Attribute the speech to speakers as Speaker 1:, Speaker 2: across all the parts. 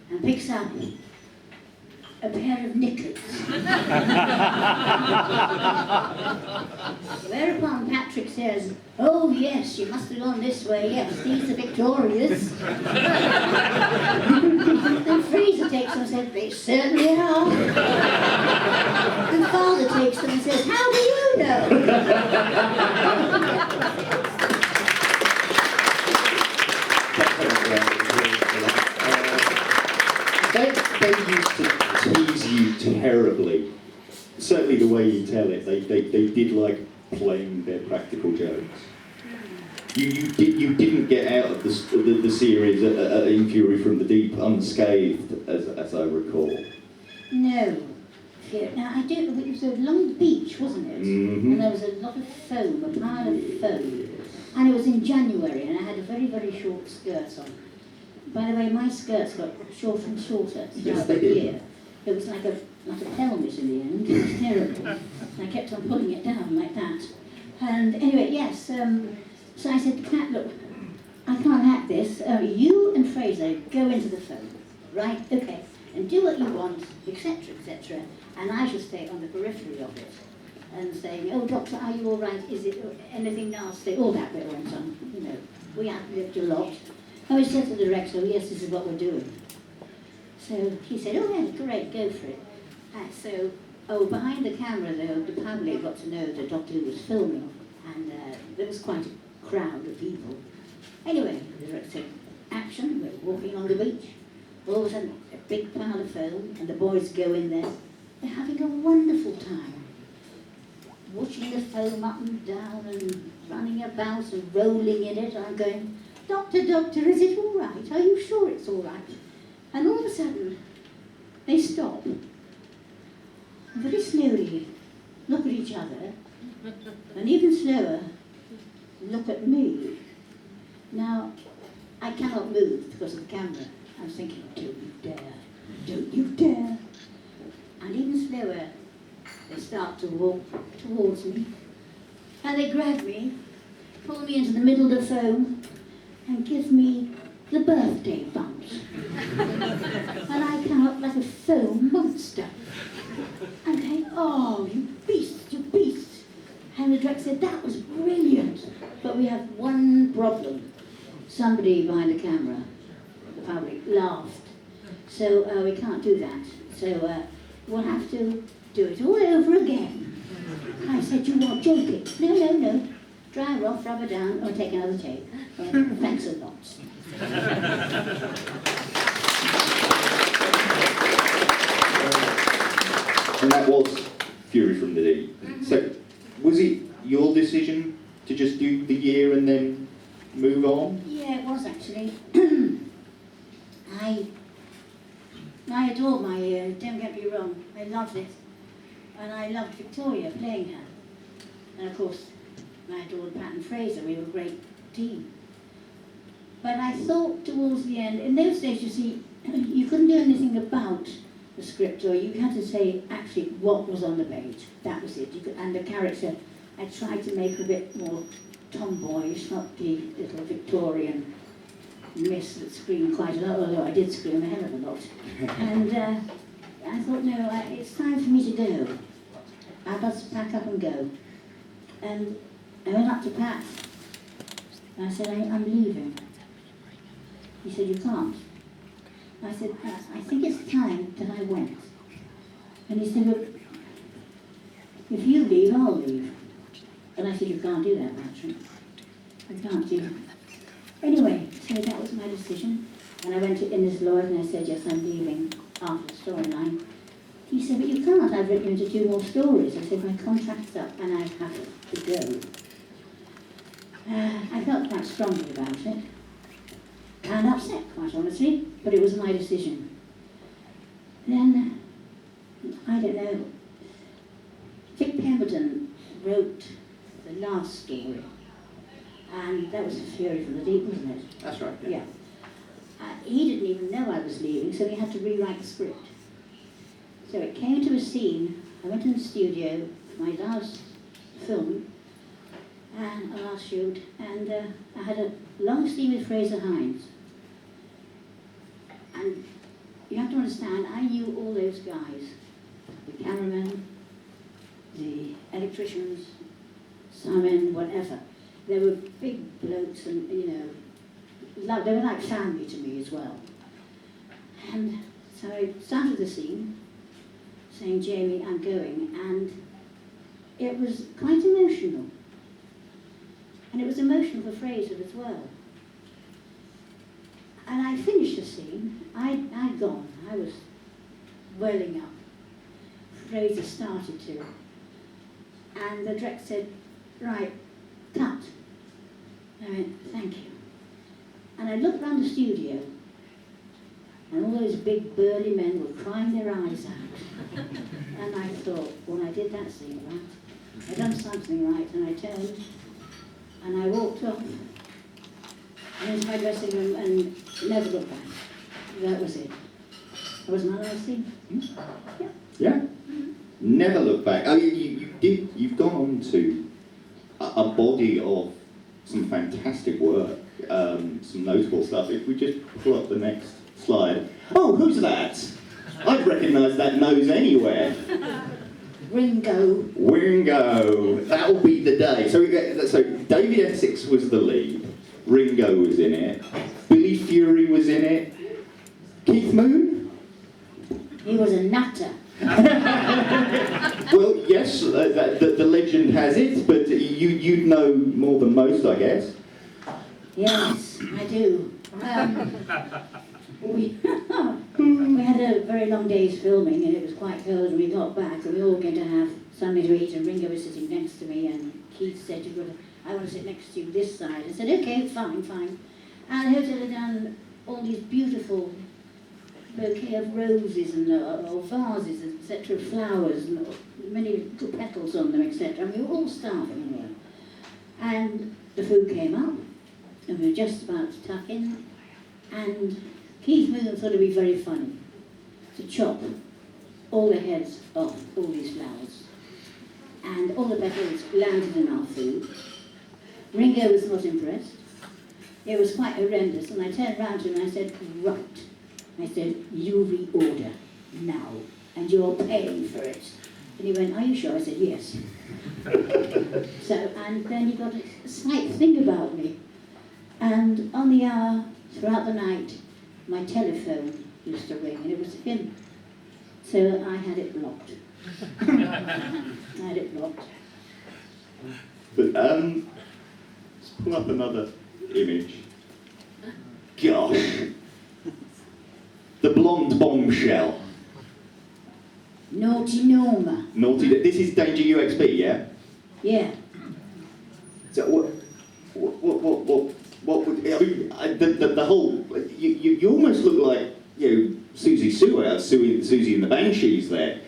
Speaker 1: and picks up a pair of knickers. Whereupon Patrick says, "Oh yes, you must have gone this way, yes, these are Victoria's." Then Fraser takes them and says, "They certainly are." And Father takes them and says, "How do you know?"
Speaker 2: They used to tease you terribly. Certainly the way you tell it, they did like playing their practical jokes. You didn't get out of the series in Fury from the Deep unscathed, as I recall.
Speaker 1: No. Now I do. It was a long beach, wasn't it?
Speaker 2: Mm-hmm.
Speaker 1: And there was a lot of foam, a pile of foam, and it was in January, and I had a very, very short skirt on. By the way, my skirts got shorter and shorter throughout the year. It was like a pelvis in the end. It was terrible. And I kept on pulling it down like that. And anyway, yes. So I said, "Pat, look, I can't hack this. You and Fraser go into the phone, right? Okay, and do what you want, etc., etc. And I shall stay on the periphery of it, and saying, 'Oh, doctor, are you all right? Is it anything nasty?' All that bit went on. You know, we have lived a lot." I was said to the director, "Oh, yes, this is what we're doing." So he said, "Oh, yeah, great, go for it." Behind the camera, though, the public got to know the doctor who was filming, and there was quite a crowd of people. Anyway, the director said, "Action," we're walking on the beach. All of a sudden, a big pile of foam, and the boys go in there. They're having a wonderful time, watching the foam up and down and running about and rolling in it. I'm going, "Doctor, doctor, is it all right? Are you sure it's all right?" And all of a sudden, they stop, and very slowly look at each other, and even slower, look at me. Now, I cannot move because of the camera. I was thinking, "Don't you dare, don't you dare." And even slower, they start to walk towards me, and they grab me, pull me into the middle of the foam, and give me the birthday bumps. And I come up like a foam monster. And they, "Oh, you beast, you beast." And the director said, "That was brilliant. But we have one problem." Somebody behind the camera, the public, laughed. So we can't do that. So we'll have to do it all over again. I said, "You are joking." "No, no, no. Dry her off, rub her down, or take another take. Thanks a lot."
Speaker 2: And that was Fury from the Deep. So, was it your decision to just do the year and then move on?
Speaker 1: Yeah, it was actually. I adored my year, don't get me wrong. I loved it. And I loved Victoria playing her. And of course, I adored Pat and Fraser. We were a great team. But I thought towards the end, in those days, you see, you couldn't do anything about the script, or you had to say actually what was on the page. That was it. And the character, I tried to make a bit more tomboyish, not the little Victorian miss that screamed quite a lot, although I did scream a hell of a lot. And I thought, no, it's time for me to go. I must pack up and go. And I went up to Pat, and I said, I'm leaving. He said, "You can't." I said, "I think it's time that I went." And he said, "Well, if you leave, I'll leave." And I said, "You can't do that, Patrick. You can't do that." Anyway, so that was my decision. And I went to Innes Lloyd and I said, "Yes, I'm leaving after the storyline." He said, "But you can't. I've written you to do more stories." I said, "My contract's up and I have to go." I felt quite strongly about it. And upset, quite honestly, but it was my decision. Then, I don't know, Vic Pemberton wrote the last story, and that was Fury from the Deep, wasn't it?
Speaker 2: That's right.
Speaker 1: Yeah. He didn't even know I was leaving, so he had to rewrite the script. So it came to a scene. I went in the studio, my last film, and a last shoot, and I had a long scene with Fraser Hines. to understand, I knew all those guys, the cameramen, the electricians, Simon, whatever. They were big blokes and, you know, they were like family to me as well. And so I started the scene, saying, Jamie, I'm going, and it was quite emotional. And it was emotional for Fraser as well. And I finished the scene, I'd gone, I was welling up. Fraser started to. And the director said, right, cut. I went, thank you. And I looked round the studio, and all those big burly men were crying their eyes out. And I thought, well, I did that scene right. I'd done something right, and I turned, and I walked off, and into my dressing room, and never looked back. That was it. That was my last scene. Yeah.
Speaker 2: Yeah. Never look back. Oh, you've gone on to a body of some fantastic work, some notable stuff. If we just pull up the next slide. Oh, who's that? I'd recognise that nose anywhere.
Speaker 1: Ringo.
Speaker 2: Ringo. That'll be the day. So David Essex was the lead. Ringo was in it. Billy Fury was in it. Keith Moon?
Speaker 1: He was a nutter.
Speaker 2: Well, yes, the legend has it, but you'd know more than most, I guess.
Speaker 1: Yes, I do. We had a very long day's filming, and it was quite cold when we got back, and we all were going to have something to eat, and Ringo was sitting next to me, and Keith said, I want to sit next to you this side. I said, okay, fine. And the hotel had done all these beautiful bouquet of roses and or vases, etc., flowers, and many little petals on them, etc. And we were all starving anyway. And the food came up, and we were just about to tuck in, and Keith Moon thought it'd be very funny to chop all the heads off all these flowers. And all the petals landed in our food. Ringo was not impressed. It was quite horrendous, and I turned round to him and I said, right. I said, you reorder now, and you're paying for it. And he went, are you sure? I said, yes. So, and then he got a slight thing about me. And on the hour, throughout the night, my telephone used to ring, and it was him. So I had it blocked.
Speaker 2: But, let's pull up another image. Gosh. The blonde bombshell.
Speaker 1: Naughty Norma.
Speaker 2: This is Danger UXB, yeah?
Speaker 1: Yeah.
Speaker 2: So what would, I mean, the whole, you almost look like, Susie Sue out, Susie and the Banshees there.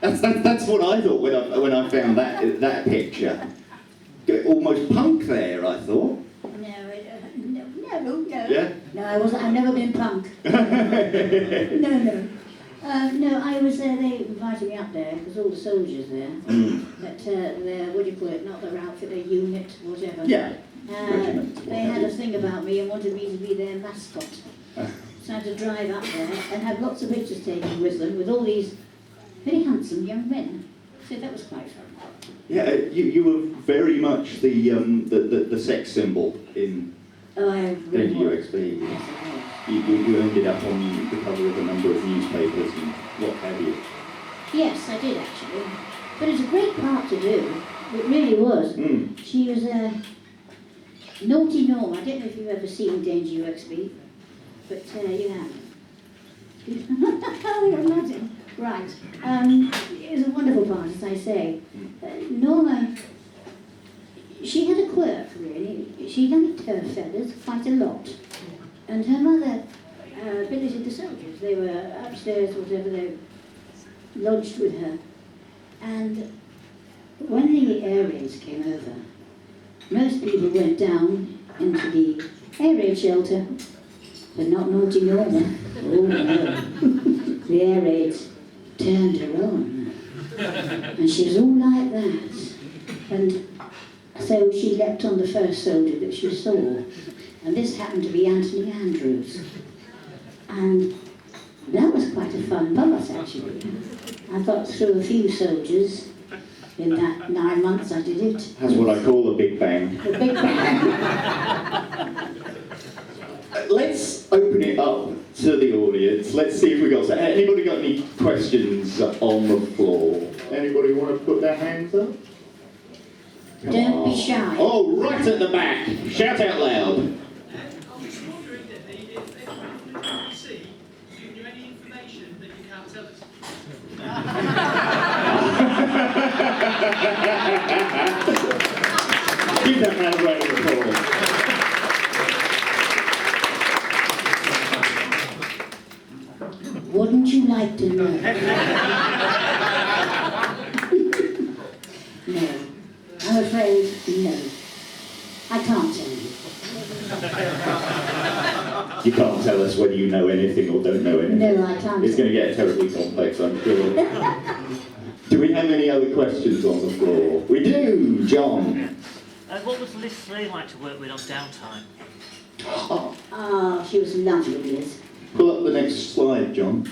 Speaker 2: That's what I thought when I found that picture. Almost punk there, I thought.
Speaker 1: No.
Speaker 2: Yeah?
Speaker 1: No, I've never been punk. No. No, I was there, they invited me up there, because all the soldiers there, that their, what do you call it, not their outfit, their unit, whatever.
Speaker 2: Yeah.
Speaker 1: They had a thing about me and wanted me to be their mascot. So I had to drive up there and have lots of pictures taken with them, with all these very handsome young men. So that was quite fun.
Speaker 2: Yeah, you were very much the sex symbol in
Speaker 1: really
Speaker 2: UXB.
Speaker 1: Yes, I was.
Speaker 2: You ended up on the cover of a number of newspapers and what have you.
Speaker 1: Yes, I did actually. But it's a great part to do. It really was. She was a naughty Norm. I don't know if you've ever seen Danger UXB, but you have. Oh, you're nodding. Right. It was a wonderful part, as I say. Norma, she had a quirk, really. She liked her feathers quite a lot. And her mother billeted the soldiers. They were upstairs, whatever, they lodged with her. And when the air raids came over, most people went down into the air raid shelter, but not Naughty Norma. Oh no. The air raids turned her on. And she was all like that. And so she leapt on the first soldier that she saw. And this happened to be Anthony Andrews. And fun part, actually. I got through a few soldiers in that 9 months I did it.
Speaker 2: That's what I call a big bang.
Speaker 1: The big bang.
Speaker 2: Let's open it up to the audience. Let's see if we got... Anybody got any questions on the floor? Anybody want to put their hands up?
Speaker 1: Don't be shy.
Speaker 2: Oh, right at the back. Shout out loud.
Speaker 3: I'm just wondering if the BBC give you any information that you can't tell us.
Speaker 2: Give that man a round of applause.
Speaker 1: Wouldn't you like to know? No. I'm afraid, no. I can't tell you.
Speaker 2: You can't tell us whether you know anything or don't know anything.
Speaker 1: No, I can't.
Speaker 2: It's going to get terribly complex, I'm sure. Do we have any other questions on the floor? We do, John.
Speaker 4: What was Liz Lee like to work with on downtime?
Speaker 1: Oh, she was lovely, Liz.
Speaker 2: Pull up the next slide, John.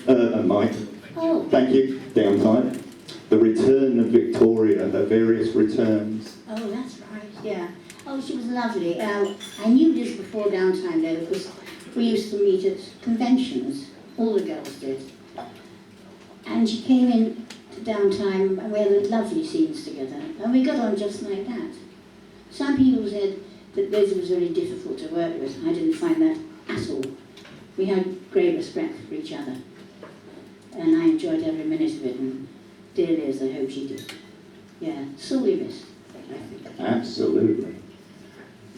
Speaker 2: Mike.
Speaker 1: Oh.
Speaker 2: Thank you. Downtime. The return of Victoria, her various returns.
Speaker 1: Oh, that's right, yeah. Oh, she was lovely. I knew this before downtime, though, because we used to meet at conventions. All the girls did. And she came in to downtime, and we had lovely scenes together. And we got on just like that. Some people said that Liz was very difficult to work with. I didn't find that at all. We had great respect for each other. And I enjoyed every minute of it. And dear Liz, I hope she did. Yeah, sorely missed, I think.
Speaker 2: Absolutely.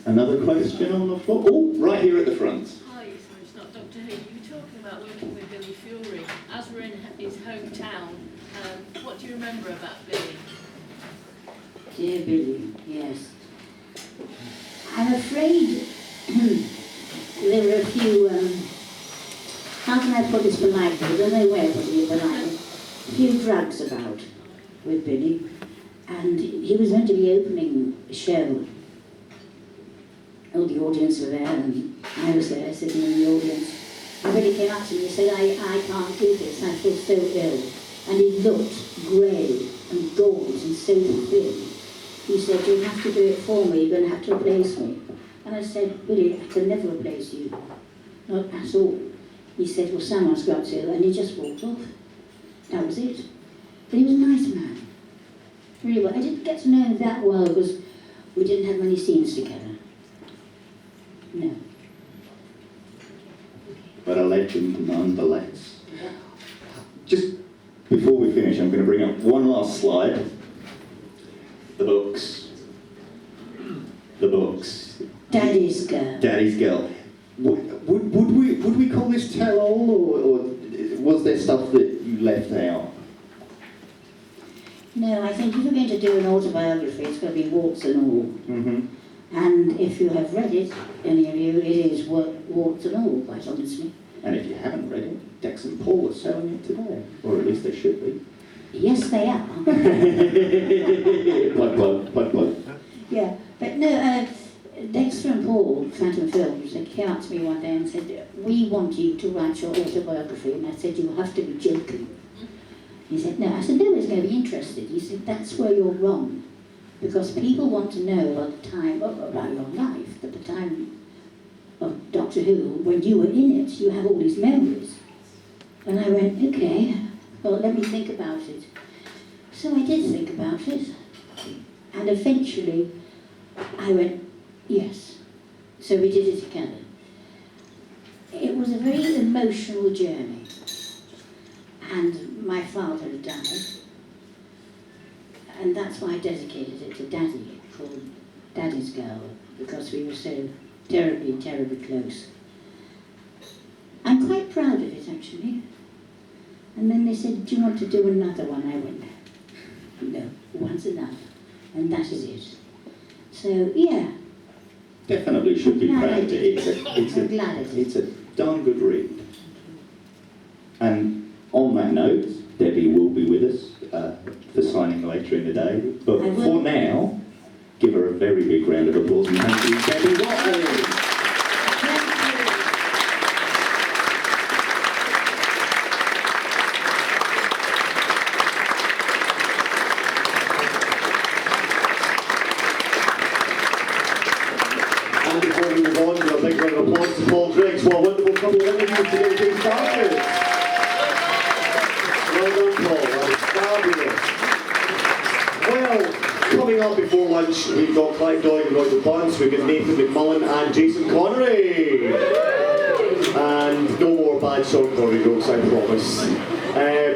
Speaker 2: Another question on the floor? Oh, right here at the front.
Speaker 5: Hi, sorry, it's not Dr. Who. You were talking about working with Billy Fury. As we're in his hometown, what do you remember about Billy?
Speaker 1: Dear Billy, yes. I'm afraid there were a few, how can I put this politely? I don't know where to put it politely. A few drugs about with Billy. And he was meant to be opening a show. All the audience were there, and I was there sitting in the audience. And Billy came up to me and said, I can't do this, I feel so ill. And he looked grey and gaunt and so thin. He said, you have to do it for me, you're going to have to replace me. And I said, Billy, I can never replace you. Not at all. He said, well, someone's got to, and he just walked off. That was it. But he was a nice man. Really well. I didn't get to know him that well because we didn't have many scenes together. No.
Speaker 2: But a legend nonetheless. Just before we finish, I'm going to bring up one last slide. The books. The books.
Speaker 1: Daddy's Girl.
Speaker 2: Daddy's Girl. Would we call this tell-all, or was there stuff that you left out?
Speaker 1: No, I think if you're going to do an autobiography, it's going to be warts and all.
Speaker 2: Mm-hmm.
Speaker 1: And if you have read it, any of you, it is warts and all, quite honestly.
Speaker 2: And if you haven't read it, Dex and Paul are selling it today. Or at least they should be.
Speaker 1: Yes, they are.
Speaker 2: Plug.
Speaker 1: Yeah, but no, Dexter and Paul, Phantom Films, they came up to me one day and said, we want you to write your autobiography. And I said, you have to be joking. He said, no. I said, nobody's going to be interested. He said, that's where you're wrong. Because people want to know about the time, about your life, at the time of Doctor Who, when you were in it, you have all these memories. And I went, okay, well, let me think about it. So I did think about it. And eventually, I went, yes. So we did it together. It was a very emotional journey. And my father had died. And that's why I dedicated it to Daddy, called Daddy's Girl, because we were so terribly, terribly close. I'm quite proud of it, actually. And then they said, do you want to do another one? I went, no, one's enough. And that is it. So, yeah.
Speaker 2: Definitely should be proud of it. It's a darn good read. And on that note, Debbie will be with us for signing later in the day. But for now, give her a very big round of applause and thank you, Debbie Watley.
Speaker 6: to our wonderful couple of interviews to get things started. Well done, Paul. That was fabulous. Well, coming up before lunch, we've got Clive Doyle and Roger Bunce, we've got Nathan McMullen and Jason Connery. And no more bad song choreographs, I promise.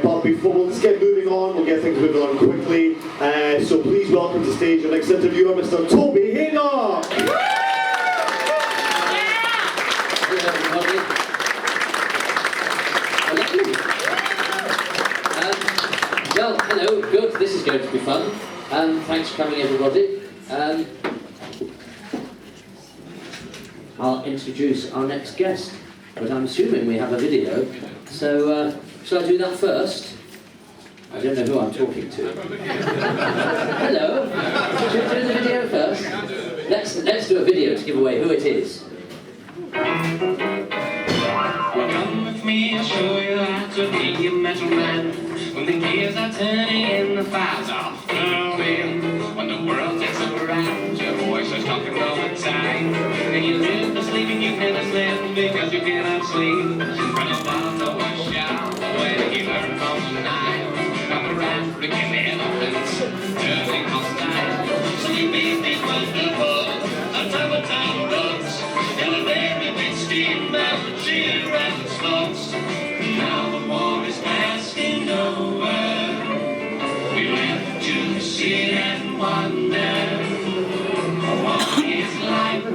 Speaker 6: But before, let's get moving on, we'll get things moving on quickly. So please welcome to stage our next interviewer, Mr. Toby Haydock.
Speaker 7: Hello everybody. Well, hello, good, this is going to be fun. Thanks for coming everybody. I'll introduce our next guest, but I'm assuming we have a video, so shall I do that first? I don't know who I'm talking to. Hello, should we do the video first? Let's do a video to give away who it is.
Speaker 8: Well, come with me, I'll show you how to be a metal man. When the gears are turning and the fires are flowing, when the world takes over around, your voice is talking all the time. And you live for sleeping, you never sleep because you cannot sleep. From the bottom of a shower, when you learn from the Nile, come around, became the elephants, turning hostile. So you made these people, on top of town roads, elevated with steam, mountain cheer and smokes. Now the war is past and over. We live to see it and wonder what is life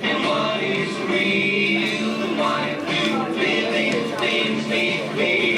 Speaker 8: and what is real. Why do living things make me